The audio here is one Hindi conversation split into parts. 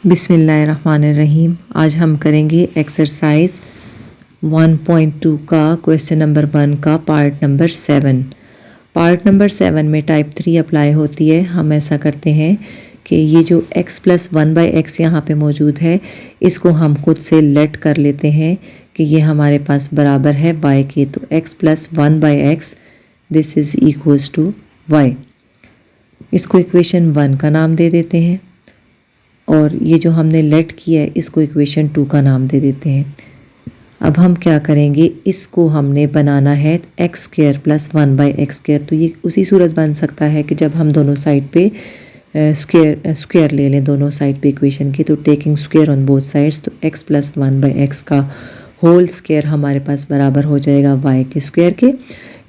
बिस्मिल्लाहिर्रहमानिर्रहीम। आज हम करेंगे एक्सरसाइज 1.2 का क्वेश्चन नंबर 1 का पार्ट नंबर 7। पार्ट नंबर 7 में टाइप 3 अप्लाई होती है। हम ऐसा करते हैं कि ये जो x प्लस 1/x यहाँ पे मौजूद है, इसको हम खुद से लेट कर लेते हैं कि ये हमारे पास बराबर है y के। तो x plus 1/x this is equals to y। इसको इक्वेशन 1 का नाम दे देते हैं और ये जो हमने लेट किया है इसको इक्वेशन 2 का नाम दे देते हैं। अब हम क्या करेंगे, इसको हमने बनाना है एक्स स्क्वायर प्लस 1/x²। तो ये उसी सूरत बन सकता है कि जब हम दोनों साइड पे स्क्वायर ले लें दोनों साइड पे इक्वेशन की। तो taking square on both sides, तो x प्लस 1/x का होल स्क्वायर हमारे पास बराबर हो जाएगा y के स्क्वायर के।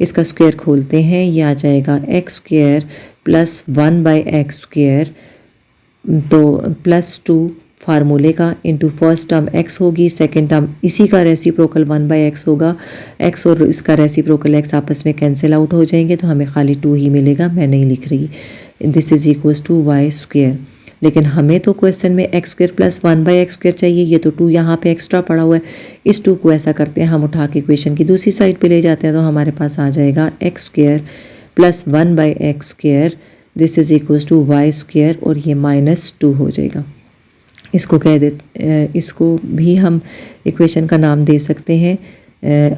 इसका स्क्वायर खोलते हैं, ये आ जाएगा x स्क्वायर प्लस 1/x²। तो +2 फार्मूले का इंटू फर्स्ट टर्म x होगी, सेकंड टर्म इसी का रेसिप्रोकल 1/x होगा। x और इसका रेसिप्रोकल x आपस में कैंसिल आउट हो जाएंगे तो हमें खाली 2 ही मिलेगा। मैं नहीं लिख रही। This is equals to y²। लेकिन हमें तो क्वेश्चन में x स्क्वायर प्लस 1/x² चाहिए। ये तो 2 यहाँ पे एक्स्ट्रा पड़ा हुआ है। इस 2 को ऐसा करते हैं, हम उठा के इक्वेशन की दूसरी साइड पे ले जाते हैं तो हमारे पास आ जाएगा x square plus 1/x²। This is equals to y²। और ये -2 हो जाएगा। इसको कह देते, इसको भी हम इक्वेशन का नाम दे सकते हैं।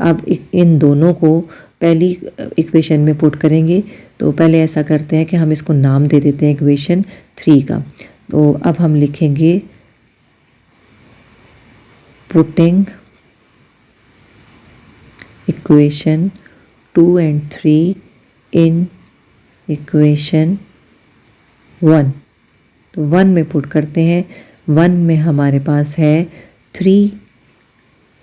अब इन दोनों को पहली इक्वेशन में पुट करेंगे। तो पहले ऐसा करते हैं कि हम इसको नाम दे देते हैं इक्वेशन 3 का। तो अब हम लिखेंगे putting equation 2 and 3 in equation 1। तो 1 में पुट करते हैं। 1 में हमारे पास है 3।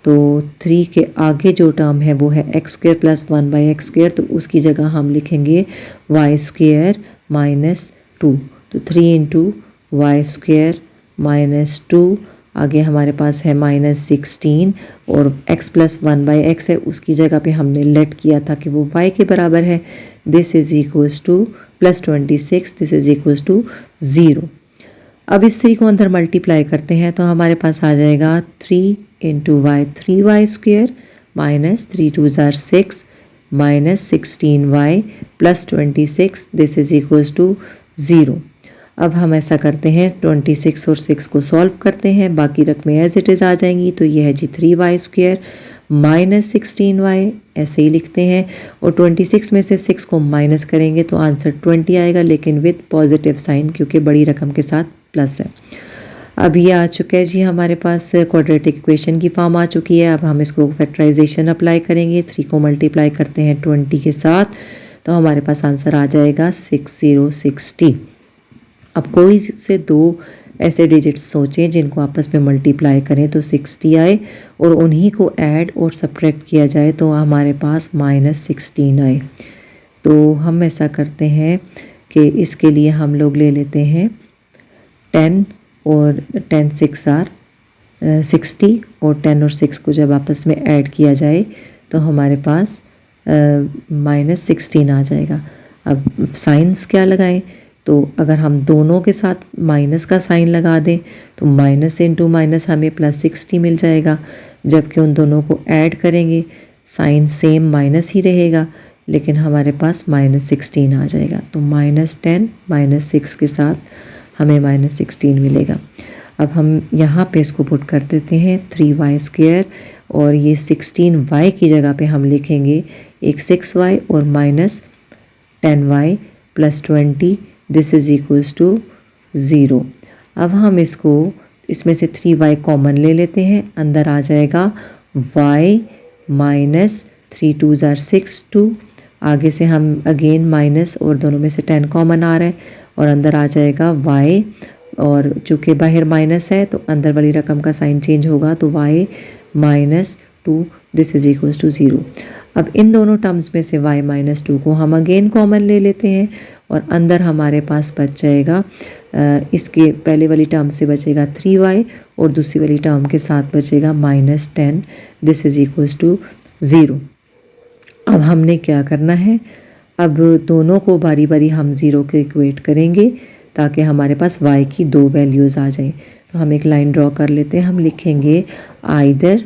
तो 3 के आगे जो टर्म है वो है x स्क्वायर प्लस 1/x²। तो उसकी जगह हम लिखेंगे y² -2। तो 3 इंटू y² -2। आगे हमारे पास है -16 और x प्लस 1/x है, उसकी जगह पे हमने लेट किया था कि वो y के बराबर है। This is equals to +26, this is equals to 0। अब इस 3 को अंदर मल्टीप्लाई करते हैं तो हमारे पास आ जाएगा 3 into y 3y² -3 2 6 -16y +26 this is equals to 0। अब हम ऐसा करते हैं, 26 और 6 को सॉल्व करते हैं, बाकी रकमें एज इट इज़ आ जाएंगी। तो ये है जी 3y² -16y, ऐसे ही लिखते हैं। और 26 में से 6 को माइनस करेंगे तो आंसर 20 आएगा, लेकिन विद पॉजिटिव साइन क्योंकि बड़ी रकम के साथ प्लस है। अब ये आ चुका है जी, हमारे पास क्वाड्रेटिक इक्वेशन की फॉर्म आ चुकी है। अब हम इसको फैक्टराइजेशन अप्लाई करेंगे। 3 को मल्टीप्लाई करते हैं 20 के साथ तो हमारे पास आंसर आ जाएगा 6060। अब कोई से 2 ऐसे डिजिट्स सोचें जिनको आपस में मल्टीप्लाई करें तो 60 आए और उन्हीं को ऐड और सब्ट्रैक्ट किया जाए तो हमारे पास -16 आए। तो हम ऐसा करते हैं कि इसके लिए हम लोग ले लेते हैं 10 और 10 6 आर 60 और 10 और 6 को जब आपस में ऐड किया जाए तो हमारे पास -16 आ जाएगा। अब साइंस क्या लगाएं, तो अगर हम दोनों के साथ माइनस का साइन लगा दें तो माइनस इंटू माइनस हमें +60 मिल जाएगा। जबकि उन दोनों को ऐड करेंगे साइन सेम माइनस ही रहेगा, लेकिन हमारे पास -16 आ जाएगा। तो -10 -6 के साथ हमें -16 मिलेगा। अब हम यहाँ पे इसको पुट कर देते हैं 3y² और ये 16y की जगह पे हम लिखेंगे एक 6y और -10y +20 this is equals to 0। अब हम इसको इसमें से 3y कॉमन ले लेते हैं, अंदर आ जाएगा y -3 2 6 2। आगे से हम अगेन माइनस और दोनों में से 10 कॉमन आ रहा है और अंदर आ जाएगा y। और चूँकि बाहर माइनस है तो अंदर वाली रकम का साइन चेंज होगा तो y -2 this is equals to 0। अब इन दोनों टर्म्स में से y -2 को हम अगेन कॉमन ले लेते हैं और अंदर हमारे पास बच जाएगा, इसके पहले वाली टर्म से बचेगा 3y और दूसरी वाली टर्म के साथ बचेगा -10 दिस इज इक्वल्स टू 0। अब हमने क्या करना है, अब दोनों को बारी बारी हम 0 के इक्वेट करेंगे। ताकि हमारे पास y की 2 वैल्यूज़ आ जाएं। तो हम एक लाइन ड्रॉ कर लेते हैं। हम लिखेंगे either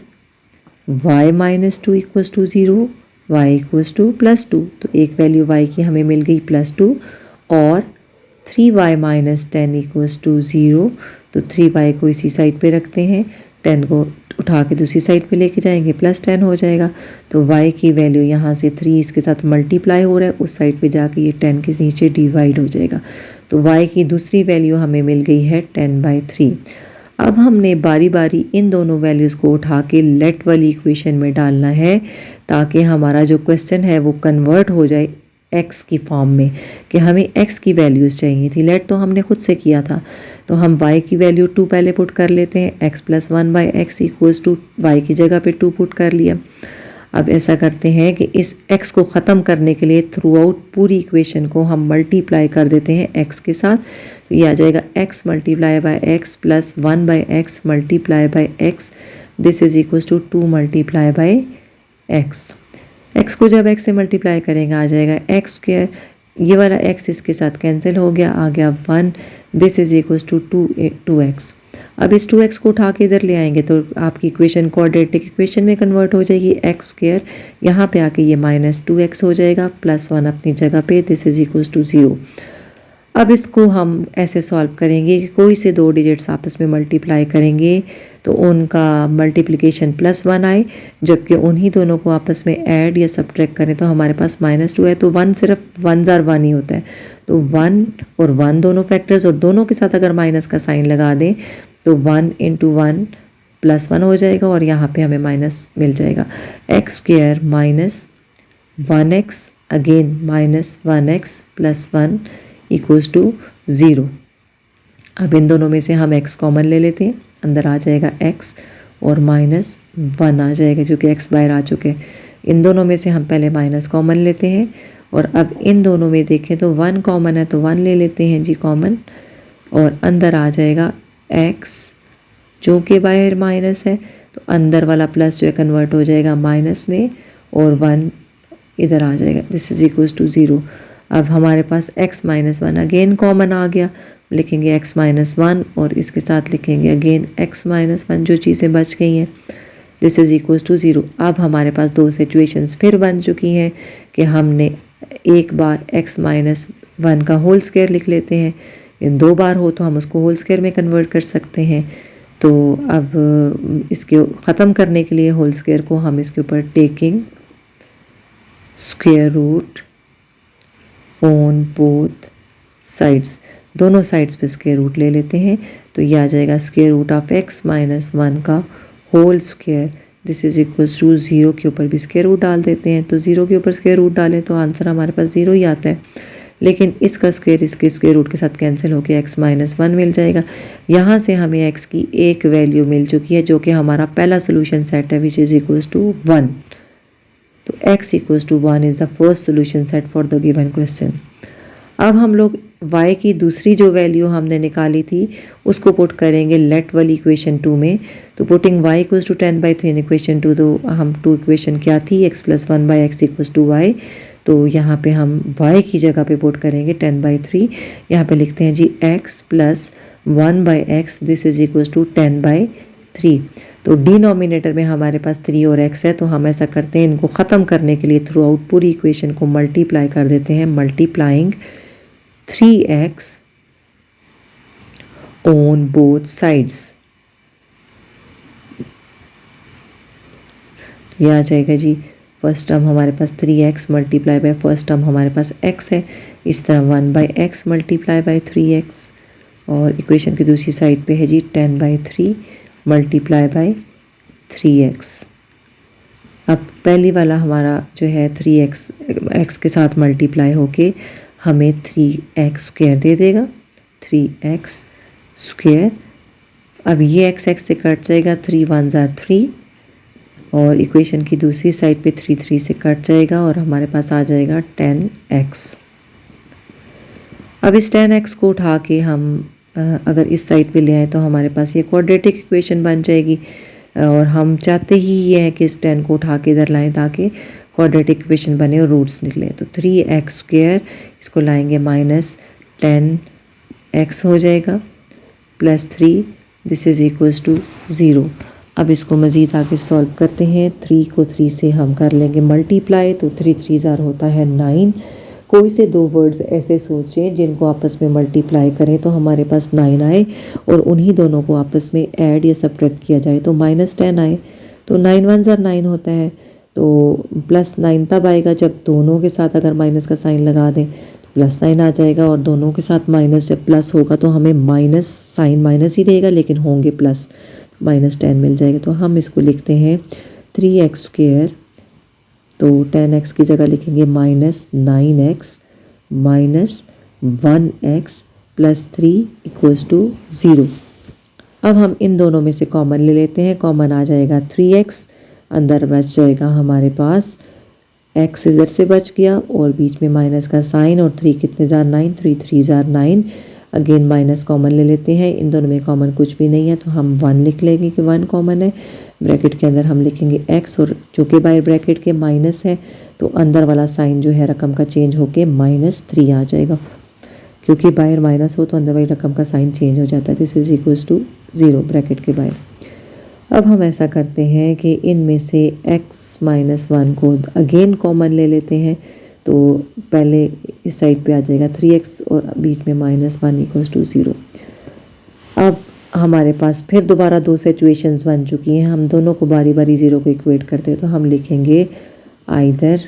y minus 2 equals to 0, y equals to +2। तो एक वैल्यू y की हमें मिल गई +2 और 3y माइनस 10 इक्वल्स टू 0। तो 3y को इसी साइड पे रखते हैं, 10 को उठा के दूसरी साइड पे लेके जाएंगे, +10 हो जाएगा। तो y की वैल्यू यहाँ से 3 इसके साथ मल्टीप्लाई हो रहा है, उस साइड पे जाके ये 10 के नीचे डिवाइड हो जाएगा। तो y की दूसरी वैल्यू हमें मिल गई है 10/3। अब हमने बारी बारी इन दोनों वैल्यूज़ को उठा के लेट वाली इक्वेशन में डालना है, ताकि हमारा जो क्वेश्चन है वो कन्वर्ट हो जाए x की फॉर्म में, कि हमें x की वैल्यूज़ चाहिए थी। लेट तो हमने खुद से किया था, तो हम y की वैल्यू 2 पहले पुट कर लेते हैं। x + 1/x equals to y की जगह पे 2 पुट कर लिया। अब ऐसा करते हैं कि इस x को ख़त्म करने के लिए थ्रू आउट पूरी इक्वेशन को हम मल्टीप्लाई कर देते हैं x के साथ। तो ये आ जाएगा x × x + 1/x × x, this is equals to 2 × x। x को जब x से मल्टीप्लाई करेंगे आ जाएगा x²। ये वाला x इसके साथ कैंसिल हो गया, आ गया 1, this is equals to 2x। अब इस 2x को उठा के इधर ले आएंगे तो आपकी इक्वेशन क्वाड्रेटिक इक्वेशन में कन्वर्ट हो जाएगी। x², यहाँ पे आके ये -2x हो जाएगा, +1 अपनी जगह पे, दिस इज इक्वल्स टू 0। अब इसको हम ऐसे सॉल्व करेंगे कि कोई से 2 डिजिट्स आपस में मल्टीप्लाई करेंगे तो उनका मल्टीप्लिकेशन +1 आए, जबकि उन्हीं दोनों को आपस में ऐड या सब्ट्रैक्ट करें तो हमारे पास -2 है। तो 1 सिर्फ 1 जार 1 ही होता है, तो 1 और 1 दोनों फैक्टर्स, और दोनों के साथ अगर माइनस का साइन लगा दें तो 1 × 1 +1 हो जाएगा, और यहाँ पे हमें माइनस मिल जाएगा। x² - 1x again -1x + 1 equals to 0। अब इन दोनों में से हम x कॉमन ले लेते हैं, अंदर आ जाएगा x और -1 आ जाएगा क्योंकि x बाहर आ चुके हैं। इन दोनों में से हम पहले माइनस कॉमन लेते हैं, और अब इन दोनों में देखें तो 1 कॉमन है तो 1 ले लेते हैं जी कॉमन, और अंदर आ जाएगा x जो कि बाहर माइनस है, तो अंदर वाला प्लस जो है कन्वर्ट हो जाएगा माइनस में, और 1 इधर आ जाएगा, दिस इज इक्वल्स टू 0। अब हमारे पास x - 1 अगेन कॉमन आ गया, लिखेंगे x - 1 और इसके साथ लिखेंगे अगेन x - 1, जो चीज़ें बच गई हैं, दिस इज इक्वल्स टू 0। अब हमारे पास 2 सिचुएशंस फिर बन चुकी हैं कि हमने एक बार x - 1 का होल स्क्वायर लिख लेते हैं, 2 बार हो तो हम उसको होल स्क्वायर में कन्वर्ट कर सकते हैं। तो अब इसके ख़त्म करने के लिए होल स्क्वायर को हम इसके ऊपर taking square root on both sides, दोनों साइड्स पे स्क्वायर रूट ले लेते हैं। तो ये आ जाएगा स्क्वायर रूट ऑफ x - 1 का whole square, this is equals to 0 के ऊपर भी स्क्वायर रूट डाल देते हैं। तो 0 के ऊपर स्क्वायर रूट डालें तो आंसर हमारे पास 0 ही आता है, लेकिन इसका स्क्वायर इसके स्क्वायर रूट के साथ कैंसिल होकर x - 1 मिल जाएगा। यहाँ से हमें x की एक वैल्यू मिल चुकी है जो कि हमारा पहला सोल्यूशन सेट है, विच इज इक्वल्स टू 1। तो x equals to 1 is the first solution set for the given question. अब हम लोग y की दूसरी जो वैल्यू हमने निकाली थी उसको पुट करेंगे लेट वाली इक्वेशन 2 में। तो पुटिंग y इक्वल्स टू 10/3 इन इक्वेशन 2, तो हम 2 इक्वेशन क्या थी, x + 1/x equals to y। तो यहाँ पे हम y की जगह पे पुट करेंगे 10/3, यहाँ पे लिखते हैं जी x + 1/x, this is equals to 10/3। तो डिनोमिनेटर में हमारे पास 3 और x है, तो हम ऐसा करते हैं इनको ख़त्म करने के लिए थ्रू आउट पूरी इक्वेशन को मल्टीप्लाई कर देते हैं, multiplying 3x on both sides. यह आ जाएगा जी, फर्स्ट टर्म हमारे पास 3x multiply by first term हमारे पास x है, इस तरह 1/x मल्टीप्लाई बाय 3x, और इक्वेशन की दूसरी साइड पे है जी 10/3 मल्टीप्लाई बाय 3x। अब पहली वाला हमारा जो है 3x x के साथ मल्टीप्लाई होके हमें 3x² दे देगा, 3x²। अब ये x से कट जाएगा, 3 × 1 = 3, और इक्वेशन की दूसरी साइड पे 3 से कट जाएगा और हमारे पास आ जाएगा 10x। अब इस 10x को उठा के हम अगर इस साइड पे ले आए तो हमारे पास ये क्वाड्रेटिक इक्वेशन बन जाएगी, और हम चाहते ही ये है कि इस 10 को उठा के इधर लाएं ताकि क्वाड्रेटिक इक्वेशन बने और रूट्स निकले। तो 3x² इसको लाएंगे -10 x हो जाएगा +3 दिस इज़ इक्वल्स टू 0। अब इसको मज़ीद आगे सॉल्व करते हैं। 3 को 3 से हम कर लेंगे मल्टीप्लाई, तो 3 3 ज़ार होता है 9। कोई से दो वर्ड्स ऐसे सोचें जिनको आपस में मल्टीप्लाई करें तो हमारे पास 9 आए और उन्हीं दोनों को आपस में ऐड या सब्ट्रैक्ट किया जाए तो -10 आए। तो 9 1 ज़ार 9 होता है, तो +9 तब आएगा जब दोनों के साथ अगर माइनस का साइन लगा दें तो +9 आ जाएगा, और दोनों के साथ माइनस जब प्लस होगा तो हमें माइनस साइन माइनस ही रहेगा लेकिन होंगे प्लस, -10 मिल जाएगा। तो हम इसको लिखते हैं 3x², तो 10x की जगह लिखेंगे -9x -1x +3 इक्वल्स टू 0। अब हम इन दोनों में से कॉमन ले लेते हैं। कॉमन आ जाएगा 3x, अंदर बच जाएगा हमारे पास x इधर से बच गया और बीच में माइनस का साइन, और 3 कितने ज़ार 9, 3 3 ज़ार 9। अगेन माइनस कॉमन ले लेते हैं। इन दोनों में कॉमन कुछ भी नहीं है तो हम 1 लिख लेंगे कि 1 कॉमन है। ब्रैकेट के अंदर हम लिखेंगे x, और चूँकि बाहर ब्रैकेट के माइनस है तो अंदर वाला साइन जो है रकम का चेंज होके -3 आ जाएगा, क्योंकि बाहर माइनस हो तो अंदर वाली रकम का साइन चेंज हो जाता है। This is equals to 0 bracket के बाहर। अब हम ऐसा करते हैं कि इनमें से x -1 को अगेन कॉमन ले लेते हैं, तो पहले इस साइड पे आ जाएगा 3x और बीच में -1 इक्वल्स टू 0। अब हमारे पास फिर दोबारा दो सिचुएशंस बन चुकी हैं। हम दोनों को बारी बारी 0 को इक्वेट करते हैं, तो हम लिखेंगे either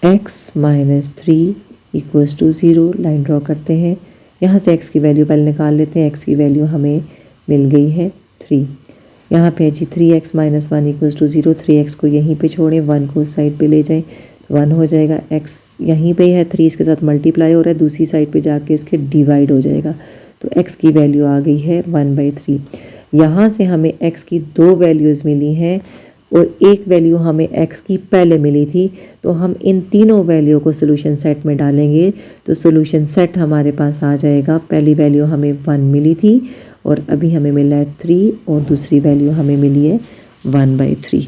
x -3 equals to 0। Line draw करते हैं। यहाँ से x की वैल्यू पहले निकाल लेते हैं। x की वैल्यू हमें मिल गई है 3। यहाँ पे जी 3x -1 इक्वल्स टू 0। 3x को यहीं पे छोड़ें, 1 को उस साइड पे ले जाएं तो 1 हो जाएगा। x यहीं पे है, 3 इसके साथ मल्टीप्लाई हो रहा है, दूसरी साइड पे जाके इसके डिवाइड हो जाएगा, तो x की वैल्यू आ गई है 1/3। यहाँ से हमें x की दो वैल्यूज़ मिली हैं और एक वैल्यू हमें x की पहले मिली थी, तो हम इन तीनों वैल्यू को सोल्यूशन सेट में डालेंगे तो सोल्यूशन सेट हमारे पास आ जाएगा। पहली वैल्यू हमें 1 मिली थी और अभी हमें मिला है 3, और दूसरी वैल्यू हमें मिली है 1/3।